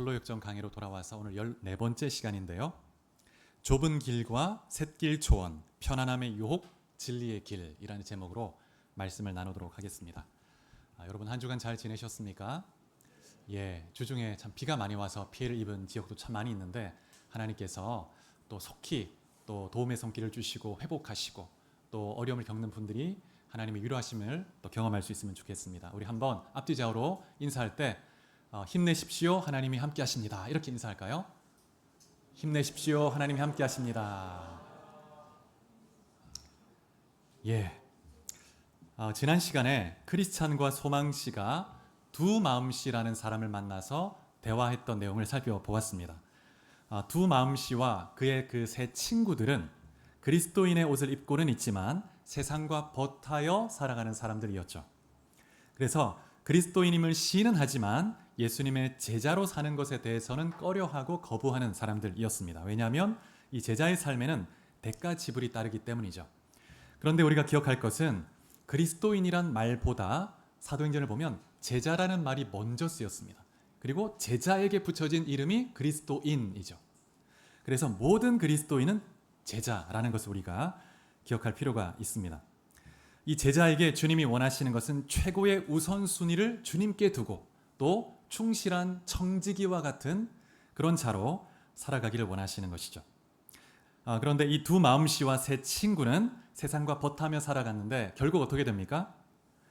선로역정 강의로 돌아와서 오늘 14번째 시간인데요. 좁은 길과 샛길 초원, 편안함의 유혹, 진리의 길이라는 제목으로 말씀을 나누도록 하겠습니다. 여러분 한 주간 잘 지내셨습니까? 주중에 참 비가 많이 와서 피해를 입은 지역도 참 많이 있는데 하나님께서 또 속히 또 도움의 손길을 주시고 회복하시고 또 어려움을 겪는 분들이 하나님의 위로하심을 또 경험할 수 있으면 좋겠습니다. 우리 한번 앞뒤 좌우로 인사할 때 힘내십시오, 하나님이 함께 하십니다. 이렇게 인사할까요? 힘내십시오, 하나님이 함께 하십니다. 지난 시간에 크리스찬과 소망씨가 두 마음씨라는 사람을 만나서 대화했던 내용을 살펴보았습니다. 두 마음씨와 그의 그 세 친구들은 그리스도인의 옷을 입고는 있지만 세상과 버타여 살아가는 사람들이었죠. 그래서 그리스도인임을 시인은 하지만 예수님의 제자로 사는 것에 대해서는 꺼려하고 거부하는 사람들이었습니다. 왜냐하면 이 제자의 삶에는 대가 지불이 따르기 때문이죠. 그런데 우리가 기억할 것은 그리스도인이란 말보다 사도행전을 보면 제자라는 말이 먼저 쓰였습니다. 그리고 제자에게 붙여진 이름이 그리스도인이죠. 그래서 모든 그리스도인은 제자라는 것을 우리가 기억할 필요가 있습니다. 이 제자에게 주님이 원하시는 것은 최고의 우선순위를 주님께 두고 또 충실한 청지기와 같은 그런 자로 살아가기를 원하시는 것이죠. 그런데 이 두 마음씨와 세 친구는 세상과 버타며 살아갔는데 결국 어떻게 됩니까?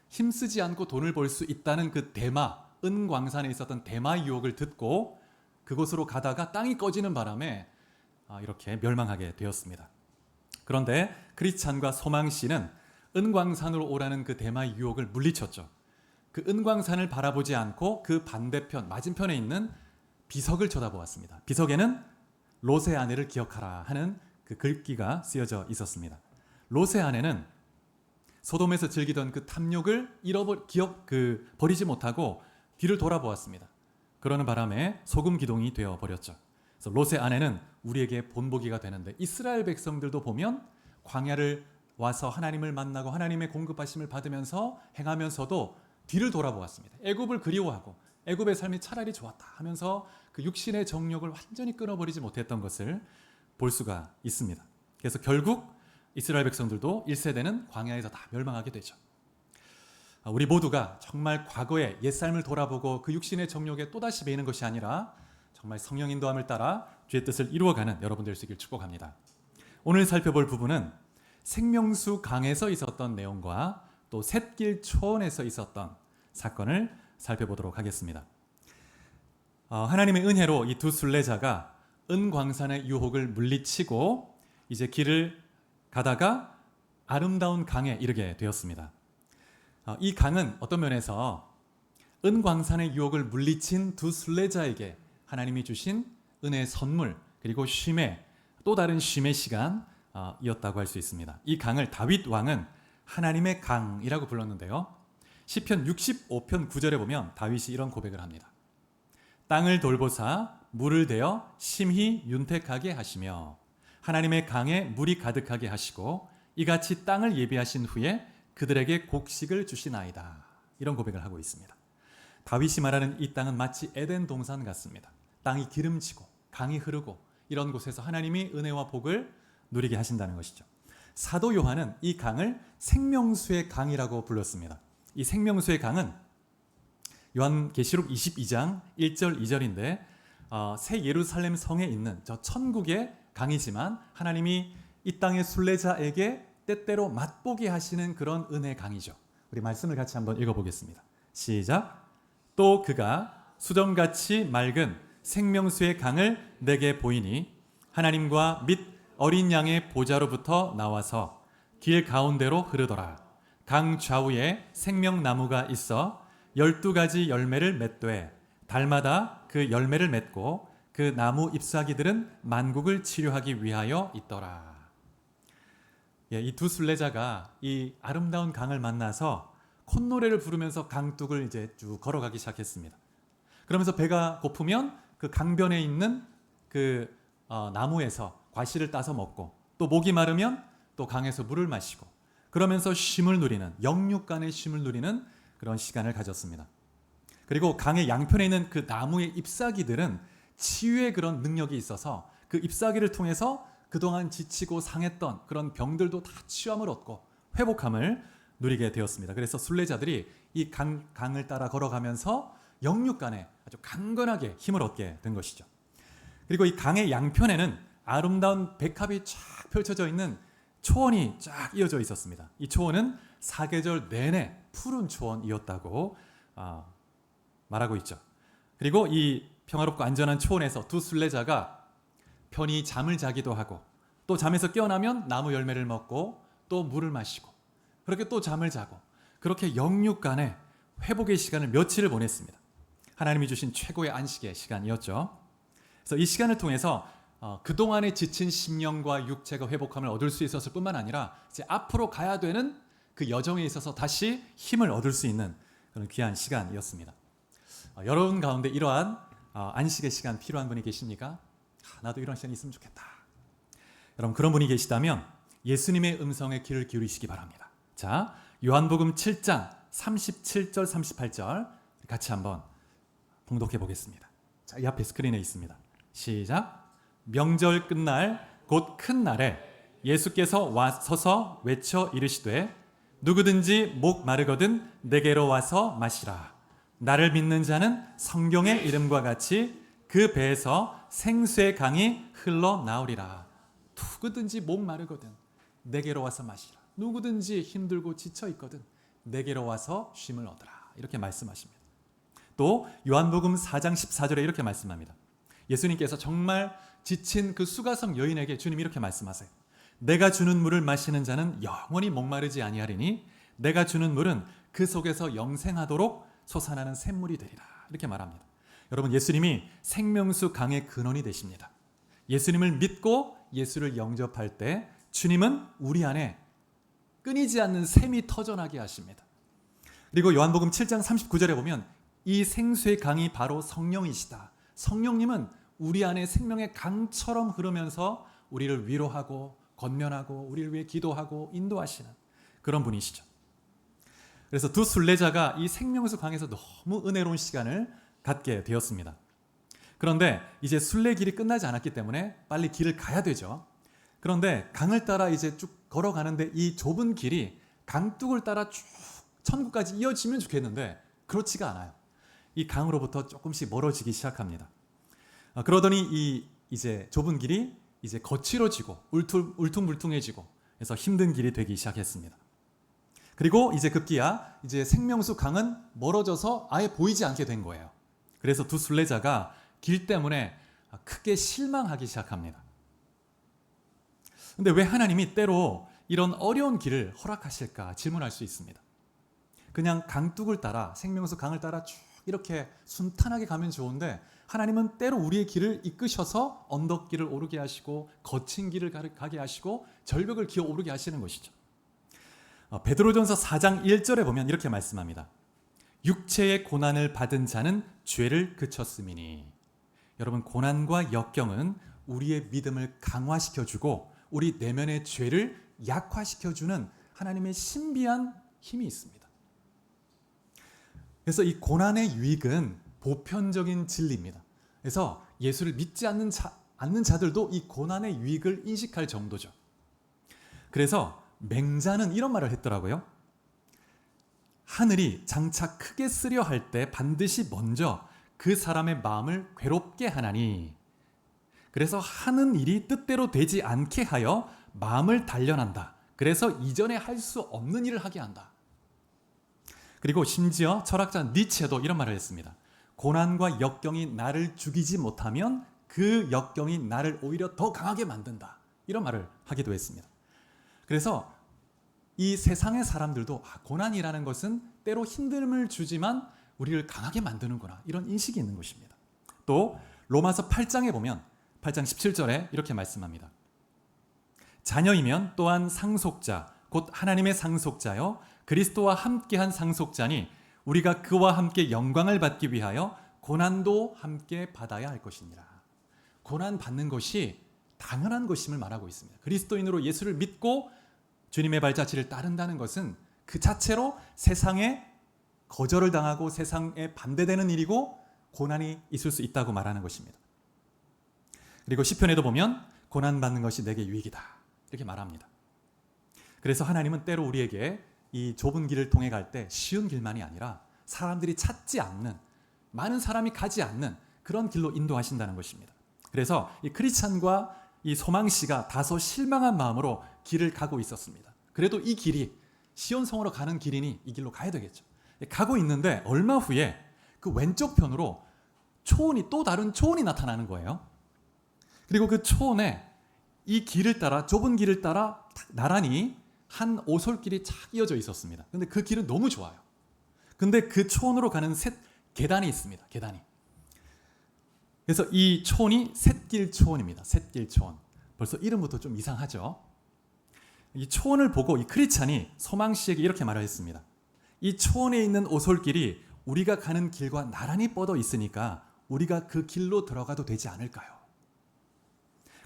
힘쓰지 않고 돈을 벌 수 있다는 그 대마, 은광산에 있었던 대마 유혹을 듣고 그곳으로 가다가 땅이 꺼지는 바람에 이렇게 멸망하게 되었습니다. 그런데 크리스찬과 소망씨는 은광산으로 오라는 그 대마 유혹을 물리쳤죠. 그 은광산을 바라보지 않고 그 반대편, 맞은편에 있는 비석을 쳐다보았습니다. 비석에는 롯의 아내를 기억하라 하는 그 글귀가 쓰여져 있었습니다. 롯의 아내는 소돔에서 즐기던 그 탐욕을 버리지 못하고 뒤를 돌아보았습니다. 그러는 바람에 소금 기둥이 되어 버렸죠. 그래서 롯의 아내는 우리에게 본보기가 되는데 이스라엘 백성들도 보면 광야를 와서 하나님을 만나고 하나님의 공급하심을 받으면서 행하면서도 뒤를 돌아보았습니다. 애굽을 그리워하고 애굽의 삶이 차라리 좋았다 하면서 그 육신의 정욕을 완전히 끊어버리지 못했던 것을 볼 수가 있습니다. 그래서 결국 이스라엘 백성들도 1세대는 광야에서 다 멸망하게 되죠. 우리 모두가 정말 과거의 옛삶을 돌아보고 그 육신의 정욕에 또다시 매이는 것이 아니라 정말 성령 인도함을 따라 주의 뜻을 이루어가는 여러분 될 수 있기를 축복합니다. 오늘 살펴볼 부분은 생명수 강에서 있었던 내용과 또 샛길 초원에서 있었던 사건을 살펴보도록 하겠습니다. 하나님의 은혜로 이 두 순례자가 은광산의 유혹을 물리치고 이제 길을 가다가 아름다운 강에 이르게 되었습니다. 이 강은 어떤 면에서 은광산의 유혹을 물리친 두 순례자에게 하나님이 주신 은혜의 선물 그리고 쉼의 또 다른 쉼의 시간이었다고 할 수 있습니다. 이 강을 다윗 왕은 하나님의 강이라고 불렀는데요. 시편 65편 9절에 보면 다윗이 이런 고백을 합니다. 땅을 돌보사 물을 대어 심히 윤택하게 하시며 하나님의 강에 물이 가득하게 하시고 이같이 땅을 예비하신 후에 그들에게 곡식을 주시나이다. 이런 고백을 하고 있습니다. 다윗이 말하는 이 땅은 마치 에덴 동산 같습니다. 땅이 기름지고 강이 흐르고 이런 곳에서 하나님이 은혜와 복을 누리게 하신다는 것이죠. 사도 요한은 이 강을 생명수의 강이라고 불렀습니다. 이 생명수의 강은 요한계시록 22장 1절 2절인데 새 예루살렘 성에 있는 저 천국의 강이지만 하나님이 이 땅의 순례자에게 때때로 맛보게 하시는 그런 은혜의 강이죠. 우리 말씀을 같이 한번 읽어보겠습니다. 시작. 또 그가 수정같이 맑은 생명수의 강을 내게 보이니 하나님과 및 어린 양의 보좌로부터 나와서 길 가운데로 흐르더라. 강 좌우에 생명나무가 있어 12가지 열매를 맺되 달마다 그 열매를 맺고 그 나무 잎사귀들은 만국을 치료하기 위하여 있더라. 이 두 순례자가 이 아름다운 강을 만나서 콧노래를 부르면서 강둑을 이제 쭉 걸어가기 시작했습니다. 그러면서 배가 고프면 그 강변에 있는 그 나무에서 과실을 따서 먹고 또 목이 마르면 또 강에서 물을 마시고 그러면서 쉼을 누리는 영육 간의 쉼을 누리는 그런 시간을 가졌습니다. 그리고 강의 양편에 있는 그 나무의 잎사귀들은 치유의 그런 능력이 있어서 그 잎사귀를 통해서 그동안 지치고 상했던 그런 병들도 다 치유함을 얻고 회복함을 누리게 되었습니다. 그래서 순례자들이 이 강을 따라 걸어가면서 영육간에 아주 강건하게 힘을 얻게 된 것이죠. 그리고 이 강의 양편에는 아름다운 백합이 쫙 펼쳐져 있는 초원이 쫙 이어져 있었습니다. 이 초원은 사계절 내내 푸른 초원이었다고 말하고 있죠. 그리고 이 평화롭고 안전한 초원에서 두 순례자가 편히 잠을 자기도 하고 또 잠에서 깨어나면 나무 열매를 먹고 또 물을 마시고 그렇게 또 잠을 자고 그렇게 영육간에 회복의 시간을 며칠을 보냈습니다. 하나님이 주신 최고의 안식의 시간이었죠. 그래서 이 시간을 통해서 그동안에 지친 심령과 육체가 회복함을 얻을 수 있었을 뿐만 아니라 이제 앞으로 가야 되는 그 여정에 있어서 다시 힘을 얻을 수 있는 그런 귀한 시간이었습니다. 여러분 가운데 이러한 안식의 시간 필요한 분이 계십니까? 나도 이런 시간이 있으면 좋겠다. 여러분 그런 분이 계시다면 예수님의 음성에 귀를 기울이시기 바랍니다. 자, 요한복음 7장 37절 38절 같이 한번 봉독해 보겠습니다. 자, 이 앞에 스크린에 있습니다. 시작. 명절 끝날 곧 큰 날에 예수께서 와 서서 외쳐 이르시되 누구든지 목 마르거든 내게로 와서 마시라. 나를 믿는 자는 성경의 이름과 같이 그 배에서 생수의 강이 흘러나오리라. 누구든지 목 마르거든 내게로 와서 마시라. 누구든지 힘들고 지쳐있거든 내게로 와서 쉼을 얻으라. 이렇게 말씀하십니다. 또 요한복음 4장 14절에 이렇게 말씀합니다. 예수님께서 정말 지친 그 수가성 여인에게 주님이 이렇게 말씀하세요. 내가 주는 물을 마시는 자는 영원히 목마르지 아니하리니 내가 주는 물은 그 속에서 영생하도록 솟아나는 샘물이 되리라. 이렇게 말합니다. 여러분 예수님이 생명수 강의 근원이 되십니다. 예수님을 믿고 예수를 영접할 때 주님은 우리 안에 끊이지 않는 샘이 터져나게 하십니다. 그리고 요한복음 7장 39절에 보면 이 생수의 강이 바로 성령이시다. 성령님은 우리 안에 생명의 강처럼 흐르면서 우리를 위로하고 권면하고 우리를 위해 기도하고 인도하시는 그런 분이시죠. 그래서 두 순례자가 이 생명수 강에서 너무 은혜로운 시간을 갖게 되었습니다. 그런데 이제 순례길이 끝나지 않았기 때문에 빨리 길을 가야 되죠. 그런데 강을 따라 이제 쭉 걸어가는데 이 좁은 길이 강둑을 따라 쭉 천국까지 이어지면 좋겠는데 그렇지가 않아요. 이 강으로부터 조금씩 멀어지기 시작합니다. 그러더니 이 이제 좁은 길이 이제 거칠어지고 울퉁불퉁해지고 그래서 힘든 길이 되기 시작했습니다. 그리고 이제 급기야 이제 생명수 강은 멀어져서 아예 보이지 않게 된 거예요. 그래서 두 순례자가 길 때문에 크게 실망하기 시작합니다. 근데 왜 하나님이 때로 이런 어려운 길을 허락하실까 질문할 수 있습니다. 그냥 강둑을 따라 생명수 강을 따라 쭉 이렇게 순탄하게 가면 좋은데 하나님은 때로 우리의 길을 이끄셔서 언덕길을 오르게 하시고 거친 길을 가게 하시고 절벽을 기어 오르게 하시는 것이죠. 베드로전서 4장 1절에 보면 이렇게 말씀합니다. 육체의 고난을 받은 자는 죄를 그쳤음이니. 여러분 고난과 역경은 우리의 믿음을 강화시켜주고 우리 내면의 죄를 약화시켜주는 하나님의 신비한 힘이 있습니다. 그래서 이 고난의 유익은 보편적인 진리입니다. 그래서 예수를 믿지 않는 자들도 이 고난의 유익을 인식할 정도죠. 그래서 맹자는 이런 말을 했더라고요. 하늘이 장차 크게 쓰려 할 때 반드시 먼저 그 사람의 마음을 괴롭게 하나니 그래서 하는 일이 뜻대로 되지 않게 하여 마음을 단련한다. 그래서 이전에 할 수 없는 일을 하게 한다. 그리고 심지어 철학자 니체도 이런 말을 했습니다. 고난과 역경이 나를 죽이지 못하면 그 역경이 나를 오히려 더 강하게 만든다. 이런 말을 하기도 했습니다. 그래서 이 세상의 사람들도 고난이라는 것은 때로 힘듦을 주지만 우리를 강하게 만드는구나. 이런 인식이 있는 것입니다. 또 로마서 8장에 보면 8장 17절에 이렇게 말씀합니다. 자녀이면 또한 상속자 곧 하나님의 상속자여 그리스도와 함께한 상속자니 우리가 그와 함께 영광을 받기 위하여 고난도 함께 받아야 할 것이니라. 고난 받는 것이 당연한 것임을 말하고 있습니다. 그리스도인으로 예수를 믿고 주님의 발자취를 따른다는 것은 그 자체로 세상에 거절을 당하고 세상에 반대되는 일이고 고난이 있을 수 있다고 말하는 것입니다. 그리고 시편에도 보면 고난받는 것이 내게 유익이다 이렇게 말합니다. 그래서 하나님은 때로 우리에게 이 좁은 길을 통해 갈 때 쉬운 길만이 아니라 사람들이 찾지 않는, 많은 사람이 가지 않는 그런 길로 인도하신다는 것입니다. 그래서 이 크리스찬과 이 소망씨가 다소 실망한 마음으로 길을 가고 있었습니다. 그래도 이 길이 시온성으로 가는 길이니 이 길로 가야 되겠죠. 가고 있는데 얼마 후에 그 왼쪽 편으로 초원이, 또 다른 초원이 나타나는 거예요. 그리고 그 초원에 이 길을 따라, 좁은 길을 따라 나란히 한 오솔길이 착 이어져 있었습니다. 근데 그 길은 너무 좋아요. 근데 그 초원으로 가는 계단이 있습니다. 계단이. 그래서 이 초원이 샛길 초원입니다. 샛길 초원. 벌써 이름부터 좀 이상하죠. 이 초원을 보고 이 크리스찬이 소망씨에게 이렇게 말을 했습니다. 이 초원에 있는 오솔길이 우리가 가는 길과 나란히 뻗어 있으니까 우리가 그 길로 들어가도 되지 않을까요?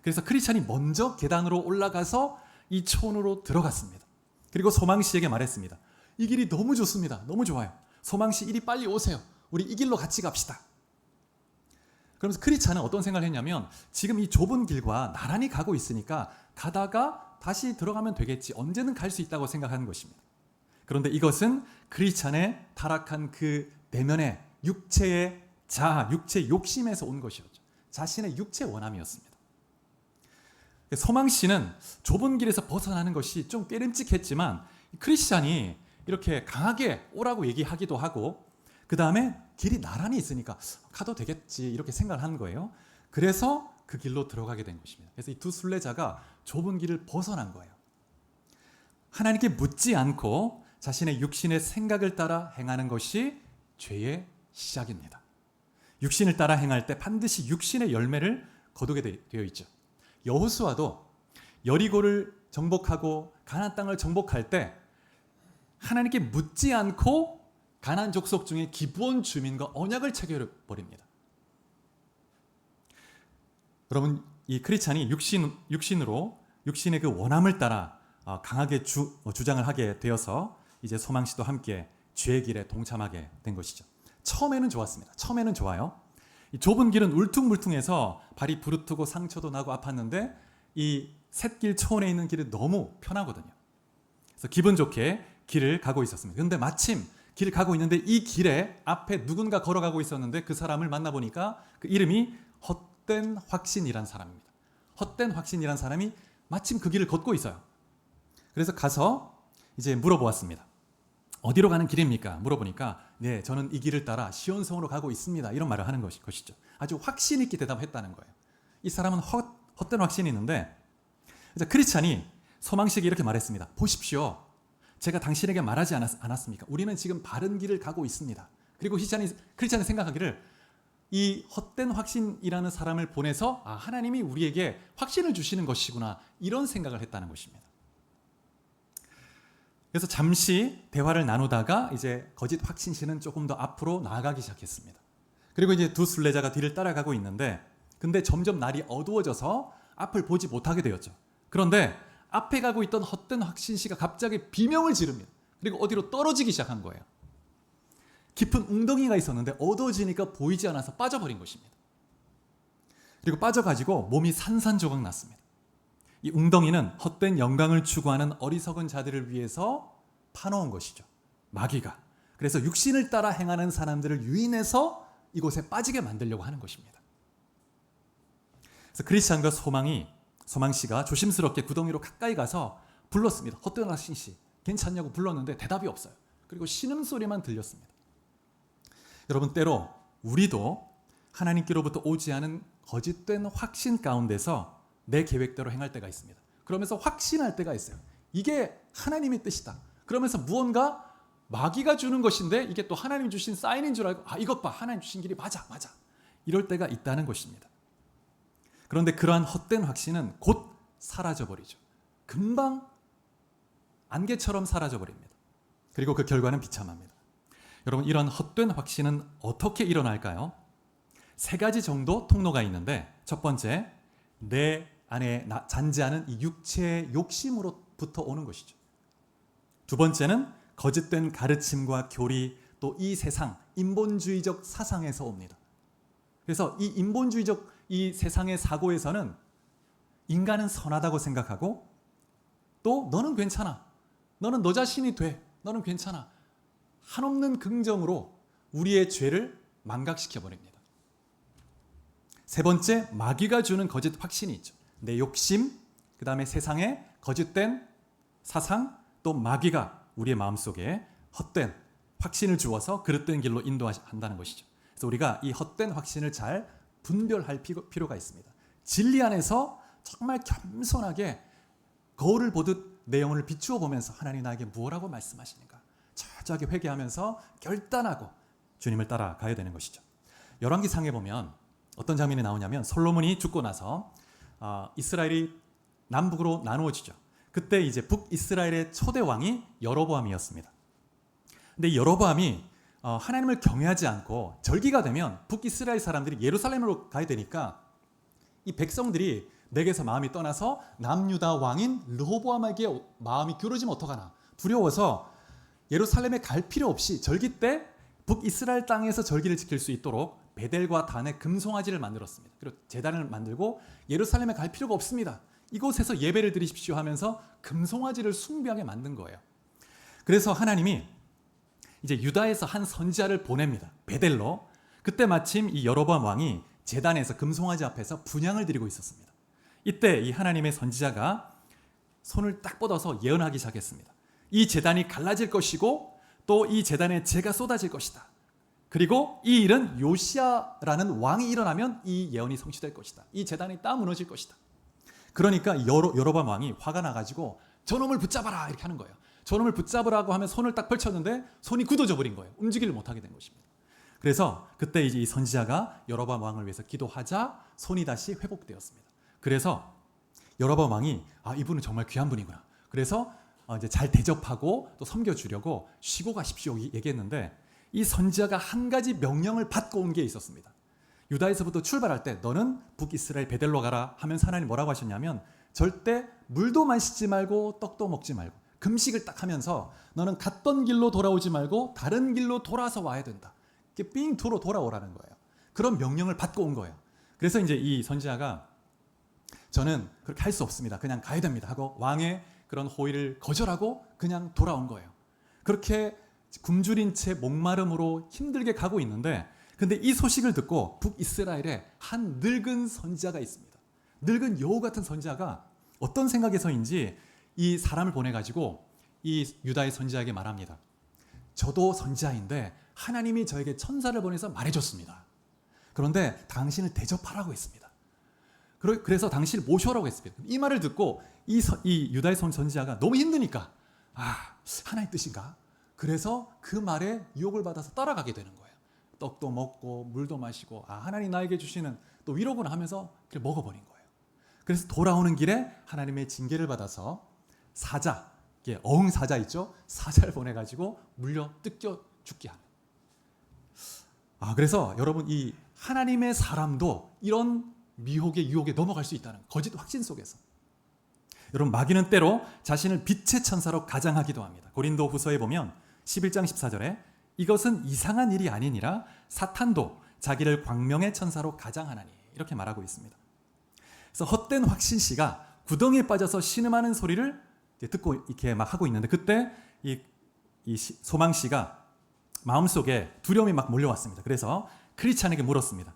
그래서 크리스찬이 먼저 계단으로 올라가서 이 초원으로 들어갔습니다. 그리고 소망씨에게 말했습니다. 이 길이 너무 좋습니다. 너무 좋아요. 소망씨 이리 빨리 오세요. 우리 이 길로 같이 갑시다. 그러면서 크리스찬은 어떤 생각을 했냐면 지금 이 좁은 길과 나란히 가고 있으니까 가다가 다시 들어가면 되겠지. 언제는 갈 수 있다고 생각하는 것입니다. 그런데 이것은 크리스찬의 타락한 그 내면의 육체의 자아, 육체 욕심에서 온 것이었죠. 자신의 육체 원함이었습니다. 소망씨는 좁은 길에서 벗어나는 것이 좀 깨름직했지만 크리스찬이 이렇게 강하게 오라고 얘기하기도 하고 그 다음에 길이 나란히 있으니까 가도 되겠지 이렇게 생각을 한 거예요. 그래서 그 길로 들어가게 된 것입니다. 그래서 이 두 순례자가 좁은 길을 벗어난 거예요. 하나님께 묻지 않고 자신의 육신의 생각을 따라 행하는 것이 죄의 시작입니다. 육신을 따라 행할 때 반드시 육신의 열매를 거두게 되어 있죠. 여호수아도 여리고를 정복하고 가나안 땅을 정복할 때 하나님께 묻지 않고 가나안 족속 중에 기브온 주민과 언약을 체결해 버립니다. 여러분, 이 크리스찬이 육신의 그 원함을 따라 강하게 주장을 하게 되어서 이제 소망씨도 함께 죄의 길에 동참하게 된 것이죠. 처음에는 좋았습니다. 처음에는 좋아요. 이 좁은 길은 울퉁불퉁해서 발이 부르트고 상처도 나고 아팠는데 이 샛길 초원에 있는 길은 너무 편하거든요. 그래서 기분 좋게 길을 가고 있었습니다. 그런데 마침 길을 가고 있는데 이 길에 앞에 누군가 걸어가고 있었는데 그 사람을 만나보니까 그 이름이 헛된 확신이란 사람입니다. 헛된 확신이란 사람이 마침 그 길을 걷고 있어요. 그래서 가서 이제 물어보았습니다. 어디로 가는 길입니까? 물어보니까 네, 저는 이 길을 따라 시온성으로 가고 있습니다. 이런 말을 하는 것이죠. 아주 확신 있게 대답했다는 거예요. 이 사람은 헛된 확신이 있는데 크리스찬이 소망씨에게 이렇게 말했습니다. 보십시오. 제가 당신에게 말하지 않았습니까? 우리는 지금 바른 길을 가고 있습니다. 그리고 크리스찬이 생각하기를 이 헛된 확신이라는 사람을 보내서 하나님이 우리에게 확신을 주시는 것이구나 이런 생각을 했다는 것입니다. 그래서 잠시 대화를 나누다가 이제 거짓 확신씨는 조금 더 앞으로 나아가기 시작했습니다. 그리고 이제 두 순례자가 뒤를 따라가고 있는데 근데 점점 날이 어두워져서 앞을 보지 못하게 되었죠. 그런데 앞에 가고 있던 헛된 확신씨가 갑자기 비명을 지릅니다. 그리고 어디로 떨어지기 시작한 거예요. 깊은 웅덩이가 있었는데 어두워지니까 보이지 않아서 빠져버린 것입니다. 그리고 빠져가지고 몸이 산산조각 났습니다. 이 웅덩이는 헛된 영광을 추구하는 어리석은 자들을 위해서 파놓은 것이죠. 마귀가. 그래서 육신을 따라 행하는 사람들을 유인해서 이곳에 빠지게 만들려고 하는 것입니다. 그래서 크리스찬과 소망씨가 조심스럽게 구덩이로 가까이 가서 불렀습니다. 헛된 확신씨 괜찮냐고 불렀는데 대답이 없어요. 그리고 신음소리만 들렸습니다. 여러분, 때로 우리도 하나님께로부터 오지 않은 거짓된 확신 가운데서 내 계획대로 행할 때가 있습니다. 그러면서 확신할 때가 있어요. 이게 하나님의 뜻이다. 그러면서 무언가 마귀가 주는 것인데 이게 또 하나님 주신 사인인 줄 알고 이것 봐, 하나님 주신 길이 맞아 이럴 때가 있다는 것입니다. 그런데 그러한 헛된 확신은 곧 사라져버리죠. 금방 안개처럼 사라져버립니다. 그리고 그 결과는 비참합니다. 여러분, 이런 헛된 확신은 어떻게 일어날까요? 3가지 정도 통로가 있는데 첫 번째, 내 안에 잔재하는 이 육체의 욕심으로부터 오는 것이죠. 두 번째는 거짓된 가르침과 교리 또 이 세상 인본주의적 사상에서 옵니다. 그래서 이 인본주의적 이 세상의 사고에서는 인간은 선하다고 생각하고 또 너는 괜찮아. 너는 너 자신이 돼. 너는 괜찮아. 한없는 긍정으로 우리의 죄를 망각시켜 버립니다. 세 번째, 마귀가 주는 거짓 확신이 있죠. 내 욕심, 그 다음에 세상의 거짓된 사상, 또 마귀가 우리의 마음속에 헛된 확신을 주어서 그릇된 길로 인도한다는 것이죠. 그래서 우리가 이 헛된 확신을 잘 분별할 필요가 있습니다. 진리 안에서 정말 겸손하게 거울을 보듯 내 영혼을 비추어 보면서 하나님 나에게 무엇라고 말씀하시는가 철저하게 회개하면서 결단하고 주님을 따라가야 되는 것이죠. 열왕기상에 보면 어떤 장면이 나오냐면 솔로몬이 죽고 나서 이스라엘이 남북으로 나누어지죠. 그때 이제 북이스라엘의 초대 왕이 여로보암이었습니다. 근데 이 여로보암이 하나님을 경외하지 않고 절기가 되면 북이스라엘 사람들이 예루살렘으로 가야 되니까 이 백성들이 내게서 마음이 떠나서 남유다 왕인 르호보암에게 마음이 기울어지면 어떡하나 두려워서 예루살렘에 갈 필요 없이 절기 때 북이스라엘 땅에서 절기를 지킬 수 있도록 베델과 단의 금송아지를 만들었습니다. 그리고 제단을 만들고 예루살렘에 갈 필요가 없습니다. 이곳에서 예배를 드리십시오 하면서 금송아지를 숭배하게 만든 거예요. 그래서 하나님이 이제 유다에서 한 선지자를 보냅니다. 베델로. 그때 마침 이 여로보암 왕이 제단에서 금송아지 앞에서 분향을 드리고 있었습니다. 이때 이 하나님의 선지자가 손을 딱 뻗어서 예언하기 시작했습니다. 이 제단이 갈라질 것이고 또 이 제단에 재가 쏟아질 것이다. 그리고 이 일은 요시야라는 왕이 일어나면 이 예언이 성취될 것이다. 이 제단이 딱 무너질 것이다. 그러니까 여로보암 왕이 화가 나가지고 저놈을 붙잡아라 이렇게 하는 거예요. 저놈을 붙잡으라고 하면 손을 딱 펼쳤는데 손이 굳어져 버린 거예요. 움직이를 못하게 된 것입니다. 그래서 그때 이제 이 선지자가 여로보암 왕을 위해서 기도하자 손이 다시 회복되었습니다. 그래서 여로보암 왕이 이분은 정말 귀한 분이구나. 그래서 이제 잘 대접하고 또 섬겨주려고 쉬고 가십시오 얘기했는데 이 선지자가 한 가지 명령을 받고 온 게 있었습니다. 유다에서부터 출발할 때 너는 북이스라엘 베델로 가라 하면서 하나님 뭐라고 하셨냐면 절대 물도 마시지 말고 떡도 먹지 말고 금식을 딱 하면서 너는 갔던 길로 돌아오지 말고 다른 길로 돌아서 와야 된다. 이렇게 삥 도로 돌아오라는 거예요. 그런 명령을 받고 온 거예요. 그래서 이제 이 선지자가 저는 그렇게 할 수 없습니다. 그냥 가야 됩니다 하고 왕의 그런 호의를 거절하고 그냥 돌아온 거예요. 그렇게 굶주린 채 목마름으로 힘들게 가고 있는데 근데 이 소식을 듣고 북이스라엘에 한 늙은 선지자가 있습니다. 늙은 여우 같은 선지자가 어떤 생각에서인지 이 사람을 보내가지고 이 유다의 선지자에게 말합니다. 저도 선지자인데 하나님이 저에게 천사를 보내서 말해줬습니다. 그런데 당신을 대접하라고 했습니다. 그래서 당신을 모셔오라고 했습니다. 이 말을 듣고 이 유다의 선지자가 너무 힘드니까 하나님 뜻인가? 그래서 그 말에 유혹을 받아서 따라가게 되는 거예요. 떡도 먹고 물도 마시고 하나님 나에게 주시는 또 위로구나 하면서 먹어버린 거예요. 그래서 돌아오는 길에 하나님의 징계를 받아서 사자, 어흥사자 있죠? 사자를 보내가지고 물려 뜯겨 죽게 하는. 그래서 여러분 이 하나님의 사람도 이런 미혹의 유혹에 넘어갈 수 있다는 거짓 확신 속에서. 여러분 마귀는 때로 자신을 빛의 천사로 가장하기도 합니다. 고린도 후서에 보면 11장 14절에 이것은 이상한 일이 아니니라 사탄도 자기를 광명의 천사로 가장하나니 이렇게 말하고 있습니다. 그래서 헛된 확신씨가 구덩이에 빠져서 신음하는 소리를 듣고 이렇게 막 하고 있는데 그때 이 소망씨가 마음속에 두려움이 막 몰려왔습니다. 그래서 크리스찬에게 물었습니다.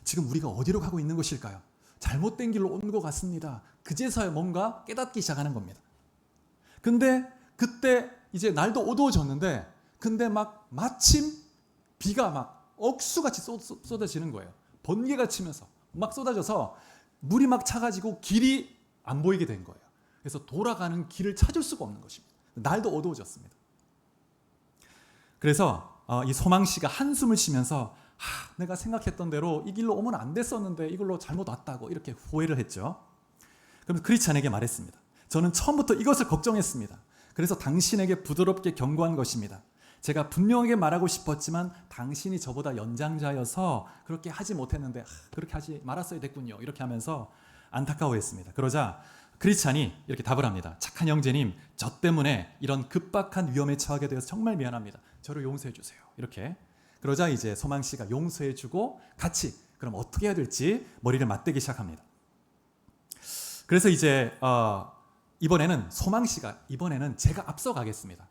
지금 우리가 어디로 가고 있는 것일까요? 잘못된 길로 온 것 같습니다. 그제서야 뭔가 깨닫기 시작하는 겁니다. 근데 그때 이제 날도 어두워졌는데 근데 막 마침 비가 막 억수같이 쏟아지는 거예요. 번개가 치면서 막 쏟아져서 물이 막 차가지고 길이 안 보이게 된 거예요. 그래서 돌아가는 길을 찾을 수가 없는 것입니다. 날도 어두워졌습니다. 그래서 이 소망씨가 한숨을 쉬면서 내가 생각했던 대로 이 길로 오면 안 됐었는데 이걸로 잘못 왔다고 이렇게 후회를 했죠. 그럼 크리스찬에게 말했습니다. 저는 처음부터 이것을 걱정했습니다. 그래서 당신에게 부드럽게 경고한 것입니다. 제가 분명하게 말하고 싶었지만 당신이 저보다 연장자여서 그렇게 하지 못했는데 그렇게 하지 말았어야 됐군요. 이렇게 하면서 안타까워했습니다. 그러자 크리스찬이 이렇게 답을 합니다. 착한 형제님, 저 때문에 이런 급박한 위험에 처하게 되어서 정말 미안합니다. 저를 용서해 주세요. 이렇게. 그러자 이제 소망 씨가 용서해 주고 같이 그럼 어떻게 해야 될지 머리를 맞대기 시작합니다. 그래서 이제 이번에는 소망 씨가 이번에는 제가 앞서가겠습니다.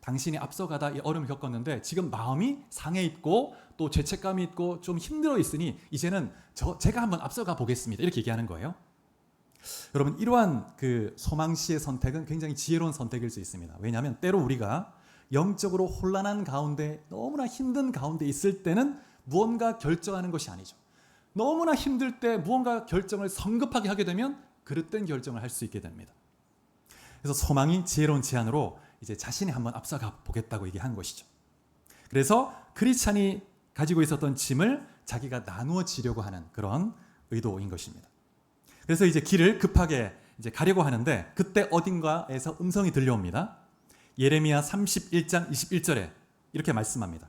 당신이 앞서가다 이 어려움을 겪었는데 지금 마음이 상해 있고 또 죄책감이 있고 좀 힘들어 있으니 이제는 제가 한번 앞서가 보겠습니다. 이렇게 얘기하는 거예요. 여러분, 이러한 그 소망 씨의 선택은 굉장히 지혜로운 선택일 수 있습니다. 왜냐하면 때로 우리가 영적으로 혼란한 가운데 너무나 힘든 가운데 있을 때는 무언가 결정하는 것이 아니죠. 너무나 힘들 때 무언가 결정을 성급하게 하게 되면 그릇된 결정을 할 수 있게 됩니다. 그래서 소망이 지혜로운 제안으로 이제 자신이 한번 앞서가 보겠다고 얘기한 것이죠. 그래서 크리스찬이 가지고 있었던 짐을 자기가 나누어 지려고 하는 그런 의도인 것입니다. 그래서 이제 길을 급하게 이제 가려고 하는데 그때 어딘가에서 음성이 들려옵니다. 예레미야 31장 21절에 이렇게 말씀합니다.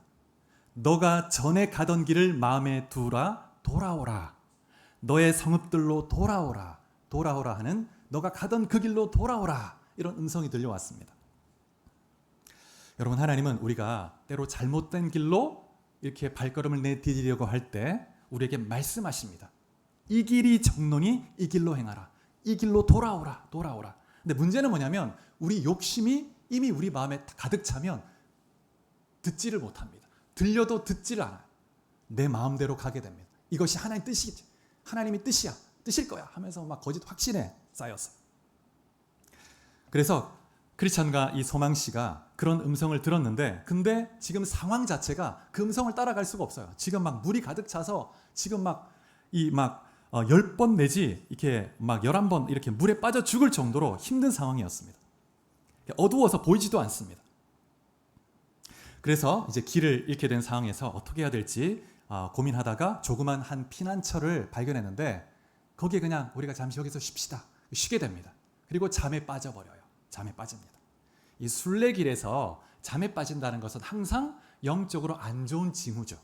너가 전에 가던 길을 마음에 두라 돌아오라. 너의 성읍들로 돌아오라. 돌아오라 하는 너가 가던 그 길로 돌아오라. 이런 음성이 들려왔습니다. 여러분, 하나님은 우리가 때로 잘못된 길로 이렇게 발걸음을 내디디려고 할 때 우리에게 말씀하십니다. 이 길이 정론이 이 길로 행하라. 이 길로 돌아오라. 돌아오라. 근데 문제는 뭐냐면 우리 욕심이 이미 우리 마음에 가득 차면 듣지를 못합니다. 들려도 듣지를 않아요. 내 마음대로 가게 됩니다. 이것이 하나님 뜻이겠지. 하나님이 뜻이야. 뜻일 거야 하면서 막 거짓 확신에 쌓여서. 그래서 크리스찬과 이 소망 씨가 그런 음성을 들었는데 근데 지금 상황 자체가 그 음성을 따라갈 수가 없어요. 지금 막 물이 가득 차서 지금 막 10번 내지 이렇게 막 11번 이렇게 물에 빠져 죽을 정도로 힘든 상황이었습니다. 어두워서 보이지도 않습니다. 그래서 이제 길을 잃게 된 상황에서 어떻게 해야 될지 고민하다가 조그만 한 피난처를 발견했는데 거기에 그냥 우리가 잠시 여기서 쉬게 됩니다. 그리고 잠에 빠져버려요. 잠에 빠집니다. 이 순례길에서 잠에 빠진다는 것은 항상 영적으로 안 좋은 징후죠.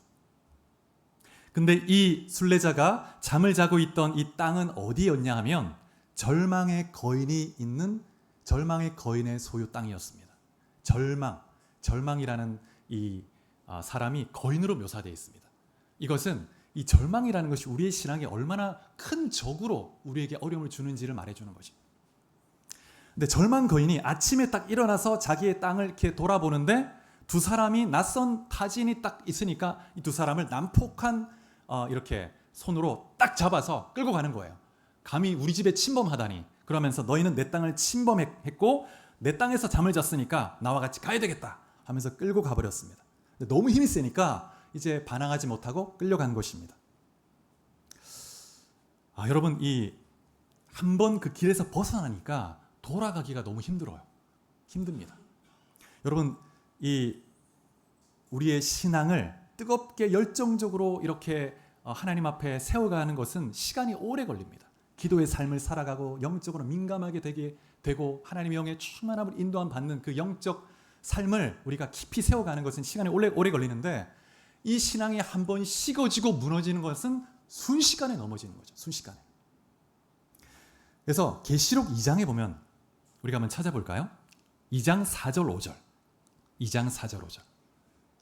근데 이 순례자가 잠을 자고 있던 이 땅은 어디였냐 하면 절망의 거인이 있는 절망의 거인의 소유 땅이었습니다. 절망이라는 이 사람이 거인으로 묘사되어 있습니다. 이것은 이 절망이라는 것이 우리의 신앙에 얼마나 큰 적으로 우리에게 어려움을 주는지를 말해주는 것입니다. 근데 절망 거인이 아침에 딱 일어나서 자기의 땅을 이렇게 돌아보는데 두 사람이 낯선 타진이 딱 있으니까 이 두 사람을 난폭한 이렇게 손으로 딱 잡아서 끌고 가는 거예요. 감히 우리 집에 침범하다니. 그러면서 너희는 내 땅을 침범했고 내 땅에서 잠을 잤으니까 나와 같이 가야 되겠다 하면서 끌고 가버렸습니다. 근데 너무 힘이 세니까 이제 반항하지 못하고 끌려간 것입니다. 여러분, 이 한 번 그 길에서 벗어나니까 돌아가기가 너무 힘듭니다. 여러분, 이 우리의 신앙을 뜨겁게 열정적으로 이렇게 하나님 앞에 세워가는 것은 시간이 오래 걸립니다. 기도의 삶을 살아가고 영적으로 민감하게 되게 되고 하나님의 영의 충만함을 인도함 받는 그 영적 삶을 우리가 깊이 세워가는 것은 시간이 오래 걸리는데 이 신앙이 한번 식어지고 무너지는 것은 순식간에 넘어지는 거죠. 순식간에. 그래서 계시록 2장에 보면 우리가 한번 찾아볼까요? 2장 4절 5절. 2장 4절 5절.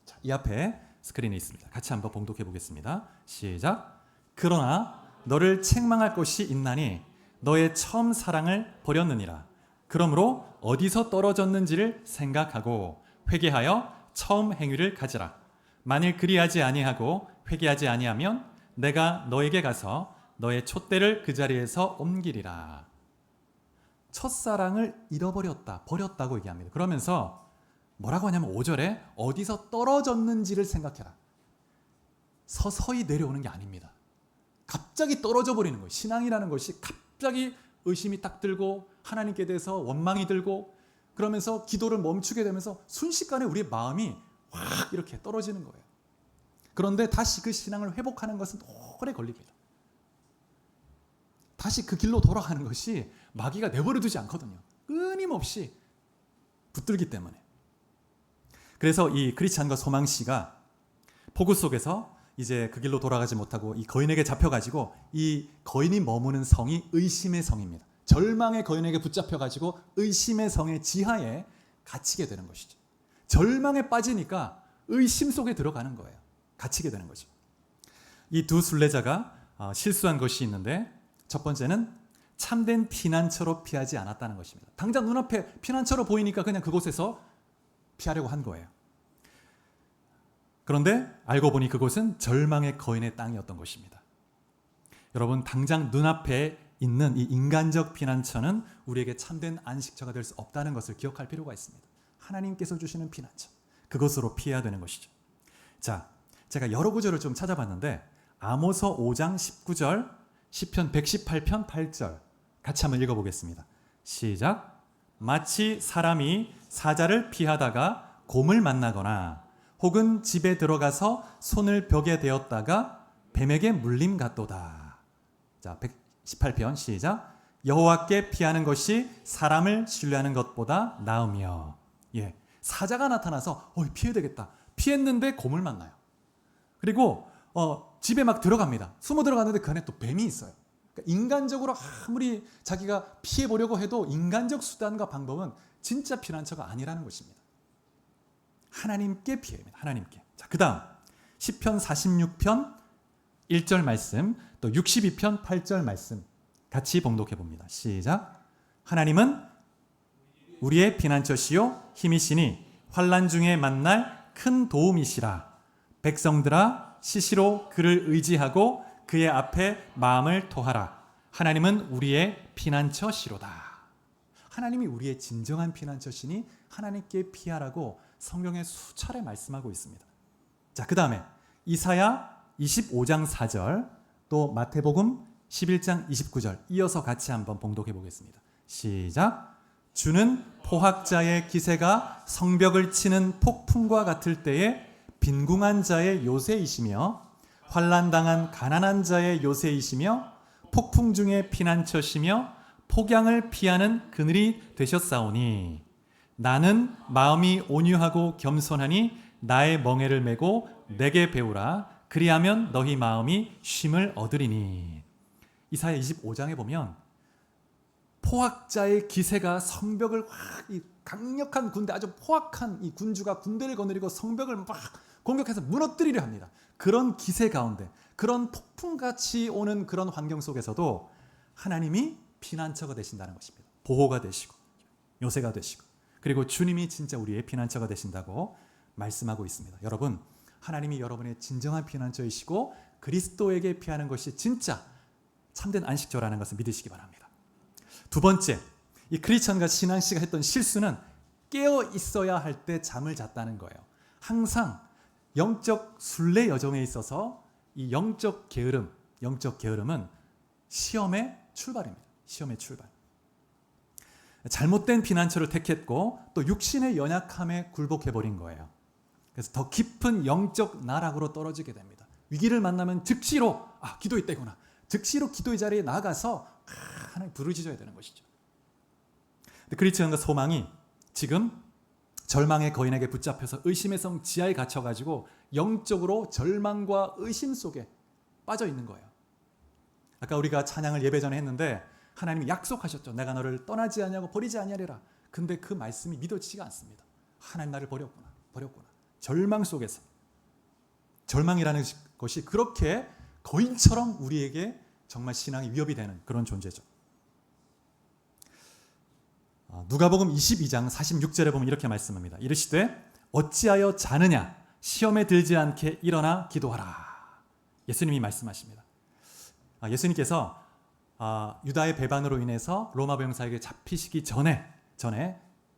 자, 이 앞에 스크린에 있습니다. 같이 한번 봉독해 보겠습니다. 시작. 그러나 너를 책망할 것이 있나니 너의 처음 사랑을 버렸느니라. 그러므로 어디서 떨어졌는지를 생각하고 회개하여 처음 행위를 가지라. 만일 그리하지 아니하고 회개하지 아니하면 내가 너에게 가서 너의 촛대를 그 자리에서 옮기리라. 첫사랑을 버렸다고 얘기합니다. 그러면서 뭐라고 하냐면 5절에 어디서 떨어졌는지를 생각해라. 서서히 내려오는 게 아닙니다. 갑자기 떨어져 버리는 거예요. 신앙이라는 것이 갑자기 의심이 딱 들고 하나님께 대해서 원망이 들고 그러면서 기도를 멈추게 되면서 순식간에 우리의 마음이 확 이렇게 떨어지는 거예요. 그런데 다시 그 신앙을 회복하는 것은 오래 걸립니다. 다시 그 길로 돌아가는 것이 마귀가 내버려 두지 않거든요. 끊임없이 붙들기 때문에. 그래서 이 크리스찬과 소망 씨가 폭우 속에서 이제 그 길로 돌아가지 못하고 이 거인에게 잡혀가지고 이 거인이 머무는 성이 의심의 성입니다. 절망의 거인에게 붙잡혀가지고 의심의 성의 지하에 갇히게 되는 것이죠. 절망에 빠지니까 의심 속에 들어가는 거예요. 갇히게 되는 거죠. 이 두 순례자가 실수한 것이 있는데, 첫 번째는 참된 피난처로 피하지 않았다는 것입니다. 당장 눈앞에 피난처로 보이니까 그냥 그곳에서 피하려고 한 거예요. 그런데 알고 보니 그곳은 절망의 거인의 땅이었던 것입니다. 여러분, 당장 눈앞에 있는 이 인간적 피난처는 우리에게 참된 안식처가 될 수 없다는 것을 기억할 필요가 있습니다. 하나님께서 주시는 피난처, 그것으로 피해야 되는 것이죠. 자, 제가 여러 구절을 좀 찾아봤는데 아모서 5장 19절, 시편 118편 8절 같이 한번 읽어보겠습니다. 시작. 마치 사람이 사자를 피하다가 곰을 만나거나 혹은 집에 들어가서 손을 벽에 대었다가 뱀에게 물림 같도다. 자, 118편 시작. 여호와께 피하는 것이 사람을 신뢰하는 것보다 나으며. 예, 사자가 나타나서 피해야 되겠다. 피했는데 곰을 만나요. 그리고 집에 막 들어갑니다. 숨어 들어갔는데 그 안에 또 뱀이 있어요. 그러니까 인간적으로 아무리 자기가 피해 보려고 해도 인간적 수단과 방법은 진짜 피난처가 아니라는 것입니다. 하나님께 피해야 합니다. 하나님께. 자, 그다음 시편 46편 1절 말씀, 또 62편 8절 말씀 같이 봉독해 봅니다. 시작. 하나님은 우리의 피난처시요 힘이시니 환난 중에 만날 큰 도움이시라. 백성들아 시시로 그를 의지하고 그의 앞에 마음을 토하라. 하나님은 우리의 피난처시로다. 하나님이 우리의 진정한 피난처시니 하나님께 피하라고 성경에 수차례 말씀하고 있습니다. 자, 그 다음에 이사야 25장 4절, 또 마태복음 11장 29절 이어서 같이 한번 봉독해 보겠습니다. 시작. 주는 포학자의 기세가 성벽을 치는 폭풍과 같을 때에 빈궁한 자의 요새이시며 환난당한 가난한 자의 요새이시며 폭풍 중에 피난처시며 폭양을 피하는 그늘이 되셨사오니 나는 마음이 온유하고 겸손하니 나의 멍에를 메고 내게 배우라. 그리하면 너희 마음이 쉼을 얻으리니. 이사야 25장에 보면 포악자의 기세가 성벽을 이 강력한 군대, 아주 포악한 이 군주가 군대를 거느리고 성벽을 막 공격해서 무너뜨리려 합니다. 그런 기세 가운데, 그런 폭풍같이 오는 그런 환경 속에서도 하나님이 피난처가 되신다는 것입니다. 보호가 되시고 요새가 되시고, 그리고 주님이 진짜 우리의 피난처가 되신다고 말씀하고 있습니다. 여러분, 하나님이 여러분의 진정한 피난처이시고 그리스도에게 피하는 것이 진짜 참된 안식처라는 것을 믿으시기 바랍니다. 두 번째, 이 크리스천과 신앙씨가 했던 실수는 깨어 있어야 할 때 잠을 잤다는 거예요. 항상 영적 순례 여정에 있어서 이 영적 게으름은 시험의 출발입니다. 시험의 출발. 잘못된 피난처를 택했고 또 육신의 연약함에 굴복해버린 거예요. 그래서 더 깊은 영적 나락으로 떨어지게 됩니다. 위기를 만나면 즉시로 기도의 때구나. 즉시로 기도의 자리에 나가서 하나님 부르짖어야 되는 것이죠. 크리스천과 소망이 지금 절망의 거인에게 붙잡혀서 의심의 성 지하에 갇혀가지고 영적으로 절망과 의심 속에 빠져 있는 거예요. 아까 우리가 찬양을 예배 전에 했는데 하나님이 약속하셨죠. 내가 너를 떠나지 아니하고 버리지 아니하리라. 근데 그 말씀이 믿어지지가 않습니다. 하나님 나를 버렸구나. 절망 속에서. 절망이라는 것이 그렇게 거인처럼 우리에게 정말 신앙이 위협이 되는 그런 존재죠. 누가복음 22장 46절에 보면 이렇게 말씀합니다. 이르시되 어찌하여 자느냐 시험에 들지 않게 일어나 기도하라. 예수님이 말씀하십니다. 예수님께서 유다의 배반으로 인해서 로마 병사에게 잡히시기 전에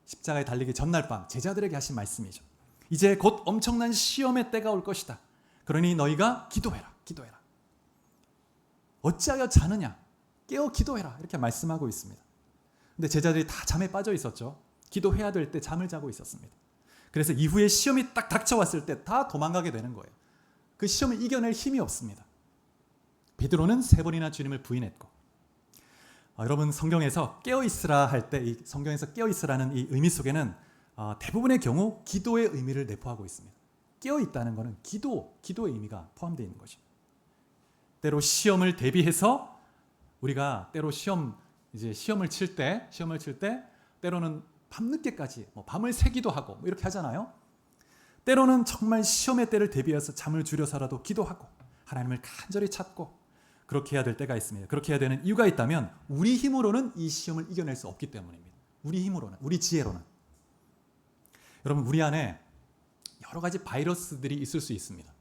십자가에 달리기 전날 밤 제자들에게 하신 말씀이죠. 이제 곧 엄청난 시험의 때가 올 것이다. 그러니 너희가 기도해라. 어찌하여 자느냐? 깨어 기도해라. 이렇게 말씀하고 있습니다. 근데 제자들이 다 잠에 빠져 있었죠. 기도해야 될 때 잠을 자고 있었습니다. 그래서 이후에 시험이 딱 닥쳐왔을 때 다 도망가게 되는 거예요. 그 시험을 이겨낼 힘이 없습니다. 베드로는 3번이나 주님을 부인했고, 여러분 성경에서 깨어있으라 할 때 이 성경에서 깨어있으라는 이 의미 속에는 대부분의 경우 기도의 의미를 내포하고 있습니다. 깨어있다는 것은 기도의 의미가 포함되어 있는 거죠. 때로 시험을 대비해서 우리가 때로 시험 이제 시험을 칠 때 때로는 밤늦게까지 밤을 새기도 하고 이렇게 하잖아요. 때로는 정말 시험의 때를 대비해서 잠을 줄여서라도 기도하고 하나님을 간절히 찾고 그렇게 해야 될 때가 있습니다. 그렇게 해야 되는 이유가 있다면 우리 힘으로는 이 시험을 이겨낼 수 없기 때문입니다. 우리 힘으로는, 우리 지혜로는. 여러분, 우리 안에 여러 가지 바이러스들이 있을 수 있습니다.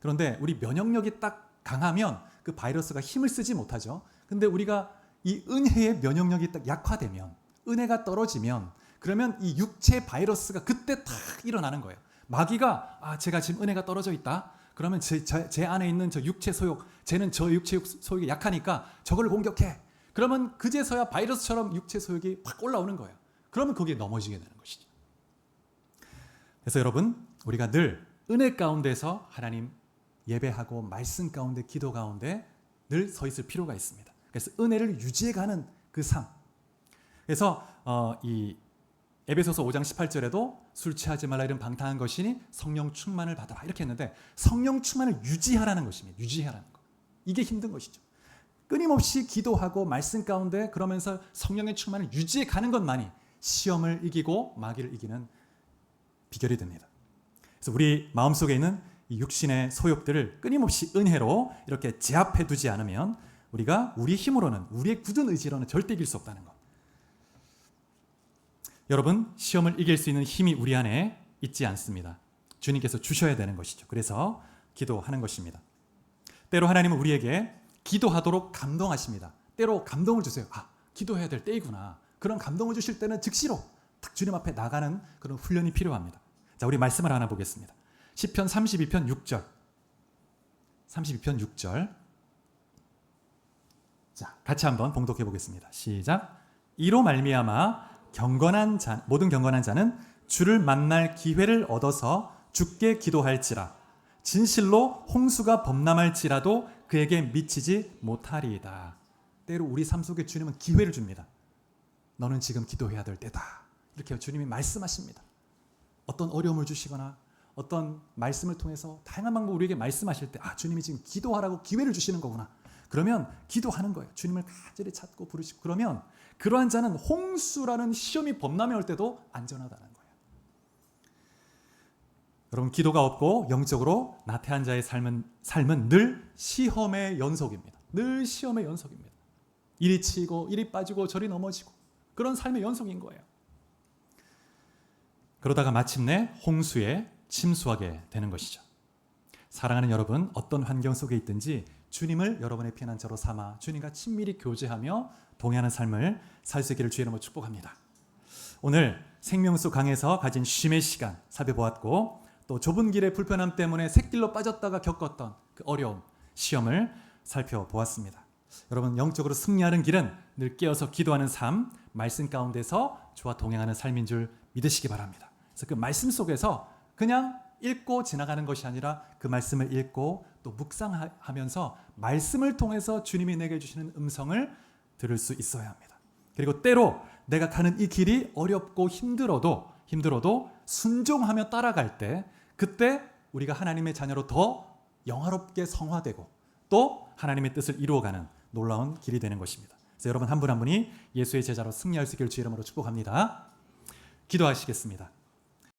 그런데 우리 면역력이 딱 강하면 그 바이러스가 힘을 쓰지 못하죠. 근데 우리가 이 은혜의 면역력이 딱 약화되면, 은혜가 떨어지면, 그러면 이 육체 바이러스가 그때 딱 일어나는 거예요. 마귀가 제가 지금 은혜가 떨어져 있다. 그러면 제 안에 있는 저 육체 소욕, 쟤는 저 육체 소욕이 약하니까 저걸 공격해. 그러면 그제서야 바이러스처럼 육체 소욕이 확 올라오는 거예요. 그러면 거기에 넘어지게 되는 것이죠. 그래서 여러분, 우리가 늘 은혜 가운데서 하나님 예배하고 말씀 가운데, 기도 가운데 늘 서 있을 필요가 있습니다. 그래서 은혜를 유지해가는 그 삶. 그래서 이 에베소서 5장 18절에도 술 취하지 말라 이런 방탕한 것이니 성령 충만을 받아라 이렇게 했는데, 성령 충만을 유지하라는 것입니다. 유지하라는 것. 이게 힘든 것이죠. 끊임없이 기도하고 말씀 가운데 그러면서 성령의 충만을 유지해 가는 것만이 시험을 이기고 마귀를 이기는 비결이 됩니다. 그래서 우리 마음속에 있는 이 육신의 소욕들을 끊임없이 은혜로 이렇게 제압해 두지 않으면 우리가 우리 힘으로는, 우리의 굳은 의지로는 절대 이길 수 없다는 것. 여러분, 시험을 이길 수 있는 힘이 우리 안에 있지 않습니다. 주님께서 주셔야 되는 것이죠. 그래서 기도하는 것입니다. 때로 하나님은 우리에게 기도하도록 감동하십니다. 때로 감동을 주세요. 기도해야 될 때이구나. 그런 감동을 주실 때는 즉시로 딱 주님 앞에 나가는 그런 훈련이 필요합니다. 자, 우리 말씀을 하나 보겠습니다. 시편 32편 6절. 32편 6절. 자, 같이 한번 봉독해 보겠습니다. 시작. 이로 말미암아 모든 경건한 자는 주를 만날 기회를 얻어서 주께 기도할지라. 진실로 홍수가 범람할지라도 그에게 미치지 못하리이다. 때로 우리 삶 속에 주님은 기회를 줍니다. 너는 지금 기도해야 될 때다. 이렇게 주님이 말씀하십니다. 어떤 어려움을 주시거나 어떤 말씀을 통해서 다양한 방법으로 우리에게 말씀하실 때 주님이 지금 기도하라고 기회를 주시는 거구나. 그러면 기도하는 거예요. 주님을 간절히 찾고 부르시고, 그러면 그러한 자는 홍수라는 시험이 범람해 올 때도 안전하다는 거예요. 여러분, 기도가 없고 영적으로 나태한 자의 삶은 늘 시험의 연속입니다. 늘 시험의 연속입니다. 이리 치고 이리 빠지고 저리 넘어지고 그런 삶의 연속인 거예요. 그러다가 마침내 홍수에 침수하게 되는 것이죠. 사랑하는 여러분, 어떤 환경 속에 있든지 주님을 여러분의 피난처로 삼아 주님과 친밀히 교제하며 동행하는 삶을 살 수 있기를 주의 이름으로 축복합니다. 오늘 생명수 강에서 가진 쉼의 시간 살펴보았고, 또 좁은 길의 불편함 때문에 샛길로 빠졌다가 겪었던 그 어려움, 시험을 살펴보았습니다. 여러분, 영적으로 승리하는 길은 늘 깨어서 기도하는 삶, 말씀 가운데서 주와 동행하는 삶인 줄 믿으시기 바랍니다. 그래서 그 말씀 속에서 그냥 읽고 지나가는 것이 아니라 그 말씀을 읽고 또 묵상하면서 말씀을 통해서 주님이 내게 주시는 음성을 들을 수 있어야 합니다. 그리고 때로 내가 가는 이 길이 어렵고 힘들어도 순종하며 따라갈 때, 그때 우리가 하나님의 자녀로 더 영화롭게 성화되고 또 하나님의 뜻을 이루어가는 놀라운 길이 되는 것입니다. 그래서 여러분 한 분 한 분이 예수의 제자로 승리할 수 있기를 주의 이름으로 축복합니다. 기도하시겠습니다.